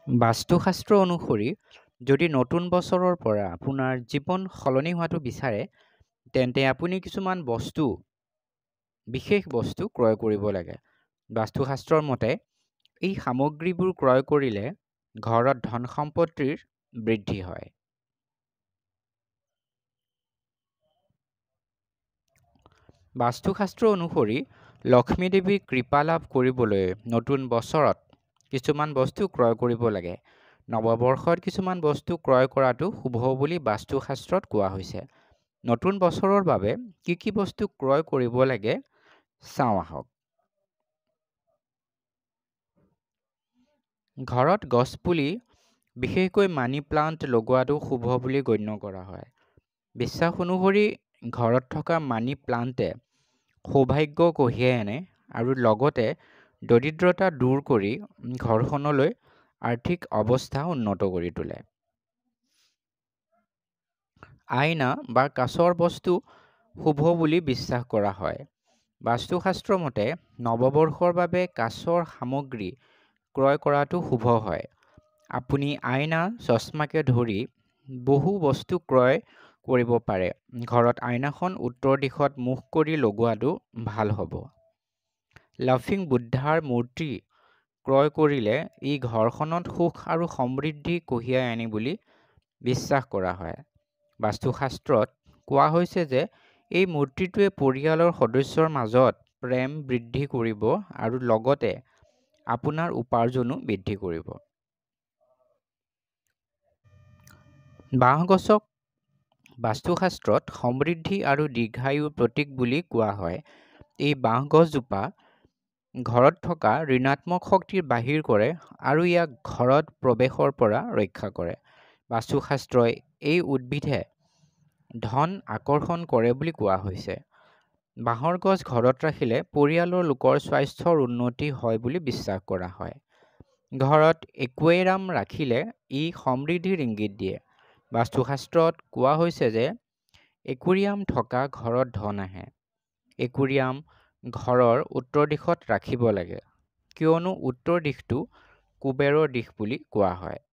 বাস্তুশাস্ত্ৰ অনুসৰি যদি নতুন বছৰৰ পৰা আপোনাৰ জীৱন সলনি হোৱাটো বিচাৰে, তেন্তে আপুনি কিছুমান বিশেষ বস্তু ক্ৰয় কৰিব লাগে। বাস্তুশাস্ত্ৰৰ মতে এই সামগ্ৰীবোৰ ক্ৰয় কৰিলে ঘৰত ধন সম্পত্তিৰ বৃদ্ধি হয়। বাস্তুশাস্ত্ৰ অনুসৰি লক্ষ্মী দেৱীৰ কৃপা লাভ কৰিবলৈ নতুন বছৰত কিছুমান বস্তু ক্ৰয় কৰিব লাগে। নৱবৰ্ষত কিছুমান বস্তু ক্ৰয় কৰাটো শুভ বুলি বাস্তুশাস্ত্ৰত কোৱা হৈছে। নতুন বছৰৰ বাবে কি বস্তু ক্ৰয় কৰিব লাগে চাওঁ আহক। ঘৰত গছপুলি, বিশেষকৈ মানি প্লাণ্ট লগোৱাটো শুভ বুলি গণ্য কৰা হয়। বিশ্বাস অনুসৰি ঘৰত থকা মানি প্লাণ্টে সৌভাগ্য কঢ়িয়াই আনে আৰু লগতে দৰিদ্ৰতা দূৰ কৰি ঘৰখনলৈ আৰ্থিক অৱস্থা উন্নত কৰি তোলে। আইনা বা কাঁচৰ বস্তু শুভ বুলি বিশ্বাস কৰা হয়। বাস্তুশাস্ত্ৰ মতে নৱবৰ্ষৰ বাবে কাঁচৰ সামগ্ৰী ক্ৰয় কৰাটো শুভ হয়। আপুনি আইনা, চশমাকে ধৰি বহু বস্তু ক্ৰয় কৰিব পাৰে। ঘৰত আইনাখন উত্তৰ দিশত মুখ কৰি লগোৱাটো ভাল হ'ব। লাফিং বুদ্ধাৰ মূৰ্তি ক্ৰয় কৰিলে ই ঘৰখনত সুখ আৰু সমৃদ্ধি কঢ়িয়াই আনে বুলি বিশ্বাস কৰা হয়। বাস্তুশাস্ত্ৰত কোৱা হৈছে যে এই মূৰ্তিটোৱে পৰিয়ালৰ সদস্যৰ মাজত প্ৰেম বৃদ্ধি কৰিব আৰু লগতে আপোনাৰ উপাৰ্জনো বৃদ্ধি কৰিব। বাঁহগছক বাস্তুশাস্ত্ৰত সমৃদ্ধি আৰু দীৰ্ঘায়ুৰ প্ৰতীক বুলি কোৱা হয়। এই বাঁহগছজোপা ঘৰত থকা ঋণাত্মক শক্তিৰ বাহিৰ কৰে আৰু ইয়াক ঘৰত প্ৰৱেশৰ পৰা ৰক্ষা কৰে। বাস্তুশাস্ত্ৰই এই উদ্ভিদে ধন আকৰ্ষণ কৰে বুলি কোৱা হৈছে। বাঁহৰ গছ ঘৰত ৰাখিলে পৰিয়ালৰ লোকৰ স্বাস্থ্যৰ উন্নতি হয় বুলি বিশ্বাস কৰা হয়। ঘৰত একুৱেৰিয়াম ৰাখিলে ই সমৃদ্ধিৰ ইংগিত দিয়ে। বাস্তুশাস্ত্ৰত কোৱা হৈছে যে একুৱেৰিয়াম থকা ঘৰত ধন আহে। একুৱেৰিয়াম ঘৰৰ উত্তৰ দিশত ৰাখিব লাগে, কিয়নো উত্তৰ দিশটো কুবেৰৰ দিশ বুলি কোৱা হয়।